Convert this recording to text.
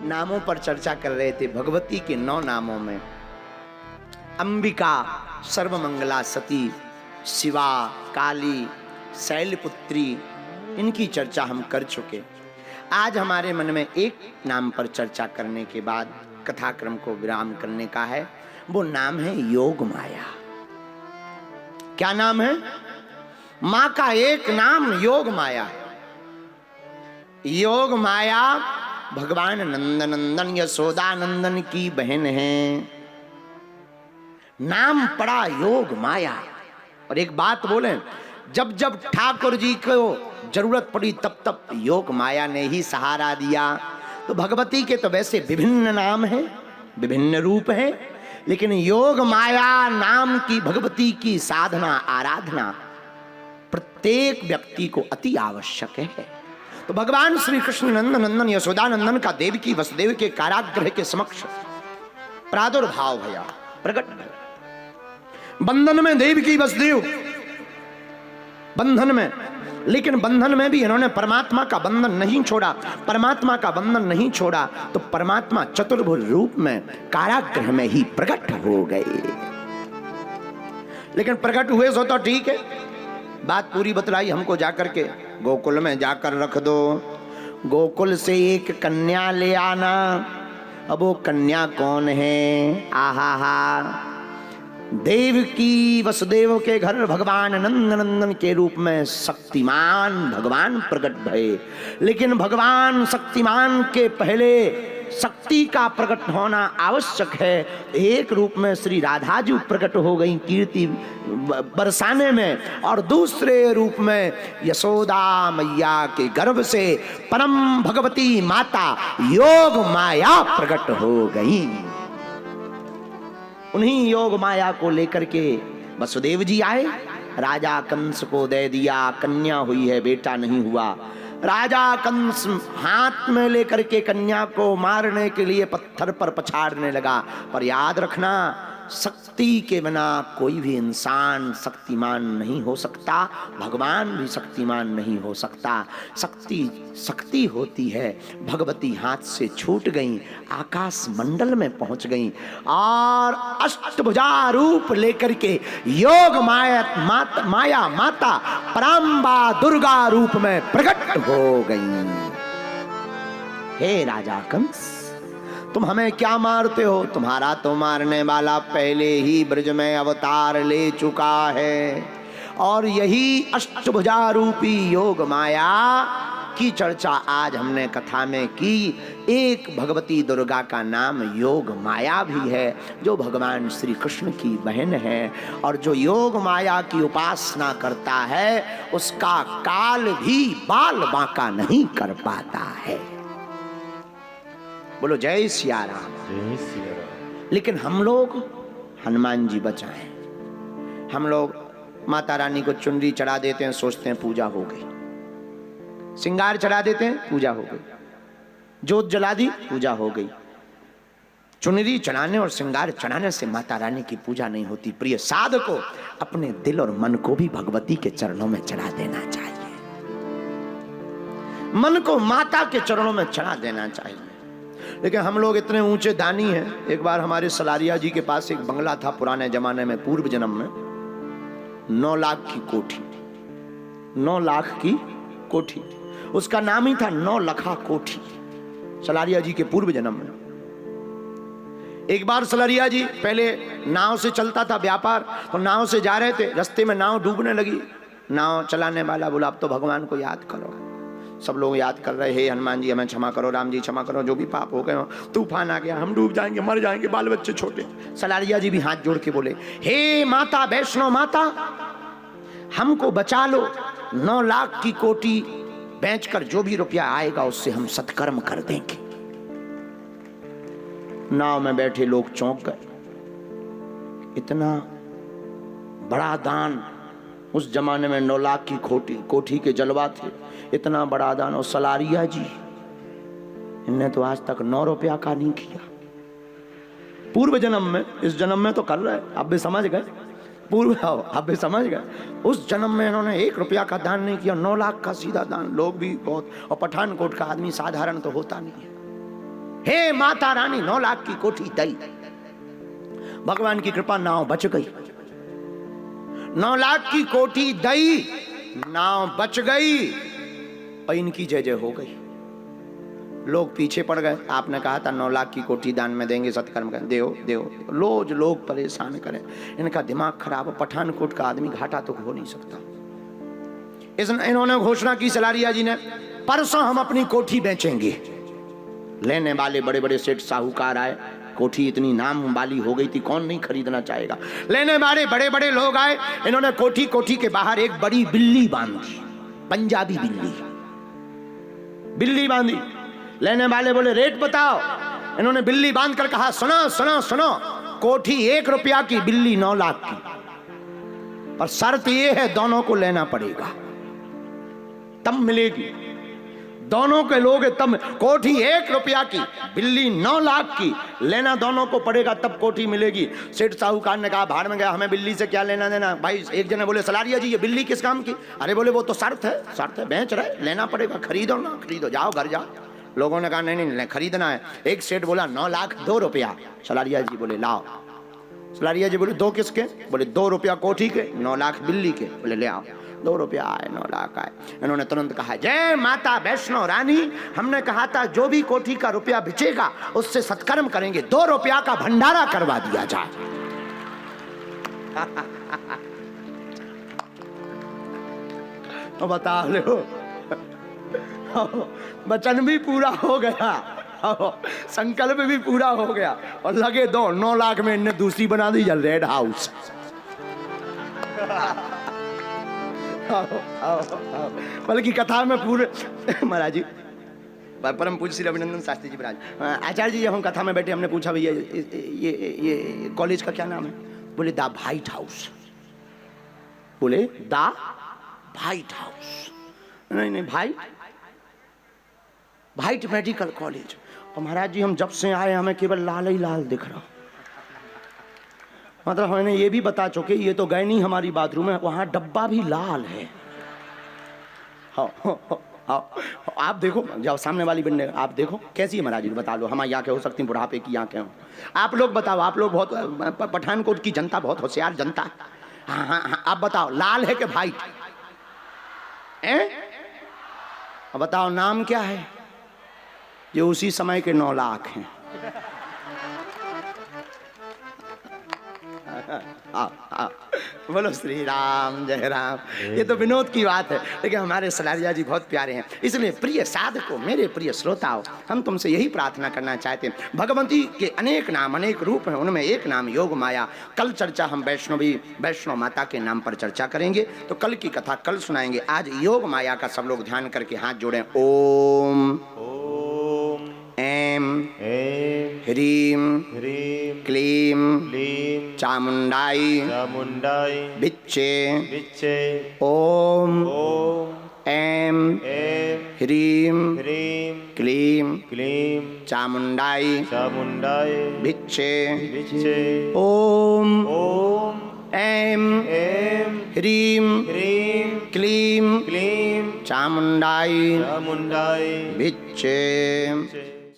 नामों पर चर्चा कर रहे थे। भगवती के 9 नामों में अंबिका, सर्वमंगला, सती, शिवा, काली, शैलपुत्री, इनकी चर्चा हम कर चुके। आज हमारे मन में एक नाम पर चर्चा करने के बाद कथाक्रम को विराम करने का है। वो नाम है योग माया। क्या नाम है? मां का एक नाम योग माया है। योग माया भगवान नंदनंदन यशोदानंदन की बहन है। नाम पड़ा योग माया। और एक बात बोले, जब जब ठाकुर जी को जरूरत पड़ी तब तब योग माया ने ही सहारा दिया। तो भगवती के तो वैसे विभिन्न नाम हैं, विभिन्न रूप हैं, लेकिन योग माया नाम की भगवती की साधना आराधना प्रत्येक व्यक्ति को अति आवश्यक है। तो भगवान श्री कृष्ण नंदनंदन यशोदानंदन का देवकी वसुदेव के कारागृह के समक्ष प्रादुर्भाव भया, प्रकट भया। बंधन में देवकी वसुदेव, बंधन में, लेकिन बंधन में भी इन्होंने परमात्मा का बंधन नहीं छोड़ा। परमात्मा का बंधन नहीं छोड़ा तो परमात्मा चतुर्भुज रूप में कारागृह में ही प्रकट हो गए। लेकिन प्रकट हुए सो तो ठीक है, बात पूरी बतलाई हमको जाकर के गोकुल में जाकर रख दो। गोकुल से एक कन्या ले आना। अब वो कन्या कौन है? आहा हा, देवकी वसुदेव के घर भगवान नंदनंदन के रूप में शक्तिमान भगवान प्रकट भये। लेकिन भगवान शक्तिमान के पहले शक्ति का प्रकट होना आवश्यक है। एक रूप में श्री राधा जी प्रकट हो गई कीर्ति बरसाने में, और दूसरे रूप में यशोदा मैया के गर्भ से परम भगवती माता योग माया प्रकट हो गई। उन्हीं योग माया को लेकर के वसुदेव जी आए। राजा कंस को दे दिया, कन्या हुई है, बेटा नहीं हुआ। राजा कंस हाथ में लेकर के कन्या को मारने के लिए पत्थर पर पछाड़ने लगा। पर याद रखना, शक्ति के बिना कोई भी इंसान शक्तिमान नहीं हो सकता, भगवान भी शक्तिमान नहीं हो सकता। शक्ति शक्ति होती है। भगवती हाथ से छूट गई, आकाश मंडल में पहुंच गई और अष्टभुजा रूप लेकर के योग माया माता पराम्बा दुर्गा रूप में प्रकट हो गई। हे राजा कंस, तुम हमें क्या मारते हो? तुम्हारा तो मारने वाला पहले ही ब्रज में अवतार ले चुका है। और यही अष्टभुजा रूपी योग माया की चर्चा आज हमने कथा में की। एक भगवती दुर्गा का नाम योग माया भी है, जो भगवान श्री कृष्ण की बहन है। और जो योग माया की उपासना करता है उसका काल भी बाल बांका नहीं कर पाता है। बोलो जय सिया राम। जय सिया राम। लेकिन हम लोग हनुमान जी बचाएं। हम लोग माता रानी को चुनरी चढ़ा देते हैं, सोचते हैं पूजा हो गई। श्रृंगार चढ़ा देते हैं, पूजा हो गई। जोत जला दी, पूजा हो गई। चुनरी चढ़ाने और श्रृंगार चढ़ाने से माता रानी की पूजा नहीं होती। प्रिय साधक को अपने दिल और मन को भी भगवती के चरणों में चढ़ा देना चाहिए। मन को माता के चरणों में चढ़ा देना चाहिए। लेकिन हम लोग इतने ऊंचे दानी हैं। एक बार हमारे सलारिया जी के पास एक बंगला था पुराने जमाने में, पूर्व जन्म में। 9 लाख की कोठी, 9 लाख की कोठी, उसका नाम ही था 9 लखा कोठी, सलारिया जी के पूर्व जन्म में। एक बार सलारिया जी पहले नाव से चलता था व्यापार, तो नाव से जा रहे थे, रास्ते में नाव डूबने लगी। नाव चलाने वाला बोला अब तो भगवान को याद करो। सब लोग याद कर रहे, हे हनुमान जी हमें क्षमा करो, राम जी क्षमा करो, जो भी पाप हो गए हो, तूफान आ गया, हम डूब जाएंगे, मर जाएंगे, बाल बच्चे छोटे। सलारिया जी भी हाथ जोड़ के बोले, हे माता वैष्णो माता, हमको बचा लो। 9 लाख की कोठी बेचकर जो भी रुपया आएगा उससे हम सत्कर्म कर देंगे। नाव में बैठे लोग चौंक गए। इतना बड़ा दान, उस जमाने में 9 लाख की कोठी के जलवा थे, इतना बड़ा दान। और सलारिया जी, इनने तो आज तक 9 रुपया का नहीं किया। पूर्व जन्म में, इस जन्म में तो कर रहे, अब भी समझ गए। अब भी समझ गए। उस जन्म में इन्होंने 1 रुपया का दान नहीं किया, 9 लाख का सीधा दान। लोग भी बहुत, और पठानकोट का आदमी साधारण तो होता नहीं है। हे माता रानी 9 लाख की कोठी दई। भगवान की कृपा, नाव बच गई। 9 लाख की कोठी दई, नाव बच गई और इनकी जय जय हो गई। लोग पीछे पड़ गए। आपने कहा था 9 लाख की कोठी दान में देंगे, सत्कर्म करें, देओ देओ। रोज लोग परेशान करें, इनका दिमाग खराब। पठानकोट का आदमी घाटा तो हो नहीं सकता। इन्होंने घोषणा की सलारिया जी ने, परसों हम अपनी कोठी बेचेंगे। लेने वाले बड़े बड़े सेठ साहूकार आए। कोठी इतनी नाम वाली हो गई थी, कौन नहीं खरीदना चाहेगा। लेने वाले बड़े बड़े लोग आए। इन्होंने कोठी के बाहर एक बड़ी बिल्ली बांधी, पंजाबी बिल्ली बांधी। लेने वाले बोले रेट बताओ। इन्होंने बिल्ली बांध कर कहा, सुनो सुनो सुनो, कोठी 1 रुपया की, बिल्ली 9 लाख की, पर शर्त यह है दोनों को लेना पड़ेगा तब मिलेगी। दोनों के लोग तब। कोठी 1 रुपया की, बिल्ली 9 लाख की, लेना दोनों को पड़ेगा तब कोठी मिलेगी। सेठ साहूकार ने कहा, भाड़ में गया, हमें बिल्ली से क्या लेना देना। भाई एक जने बोले, सलारिया जी ये बिल्ली किस काम की। अरे बोले वो तो शर्त है, बेच रहे, लेना पड़ेगा, खरीदो ना खरीदो, जाओ घर जाओ। लोगों ने कहा नहीं नहीं खरीदना है। एक सेठ बोला 9 लाख 2 रुपया। सलारिया जी बोले लाओ। सलारिया जी बोले 2 किसके। बोले 2 रुपया कोठी के, 9 लाख बिल्ली के। बोले ले आओ। 2 रुपया आए, 9 लाख आए। इन्होंने तुरंत कहा, जय माता वैष्णो रानी, हमने कहा था जो भी कोठी का रुपया बिचेगा उससे सत्कर्म करेंगे, 2 रुपया का भंडारा करवा दिया जाए। तो बता लो, वचन भी पूरा हो गया, संकल्प भी पूरा हो गया, और लगे 9 लाख में इनने दूसरी बना दी, रेड हाउस। बल्कि कथा में पूरे महाराज जी, परम पूज्य श्री अभिनंदन शास्त्री जी महाराज, आचार्य जी, हम कथा में बैठे, हमने पूछा भैया ये कॉलेज का क्या नाम है। बोले दा व्हाइट हाउस। बोले दा व्हाइट हाउस। नहीं व्हाइट मेडिकल कॉलेज। और महाराज जी हम जब से आए हमें केवल लाल ही लाल दिख रहा। मतलब हमने ये भी बता चुके, ये तो गए नहीं हमारी बाथरूम में, वहां डब्बा भी लाल है। आप देखो, जाओ सामने वाली बिल्डिंग आप देखो कैसी है महाराज जी, बता लो। हमारी आंखें हो सकती बुढ़ापे की आंखें हो। आप लोग बताओ, आप लोग बहुत, पठानकोट की जनता बहुत होशियार जनता। हाँ, आप बताओ लाल है कि व्हाइट? बताओ नाम क्या है? ये उसी समय के 9 लाख हैं। बोलो श्री राम, जय राम। ये तो विनोद की बात है, लेकिन हमारे सलारिया जी बहुत प्यारे हैं। इसलिए प्रिय साधकों, मेरे प्रिय श्रोताओं, हम तुमसे यही प्रार्थना करना चाहते हैं। भगवती के अनेक नाम, अनेक रूप हैं, उनमें एक नाम योग माया। कल चर्चा हम वैष्णो माता के नाम पर चर्चा करेंगे, तो कल की कथा कल सुनाएंगे। आज योग माया का सब लोग ध्यान करके हाथ जोड़ें। ओम ऐं ह्रीं क्लीं चामुंडाई बिच्चे ओम ऐं ह्रीं क्लीं चामुंडाई बिच्चे ओम ऐं ह्रीं क्लीं चामुंडाई बिच्चे।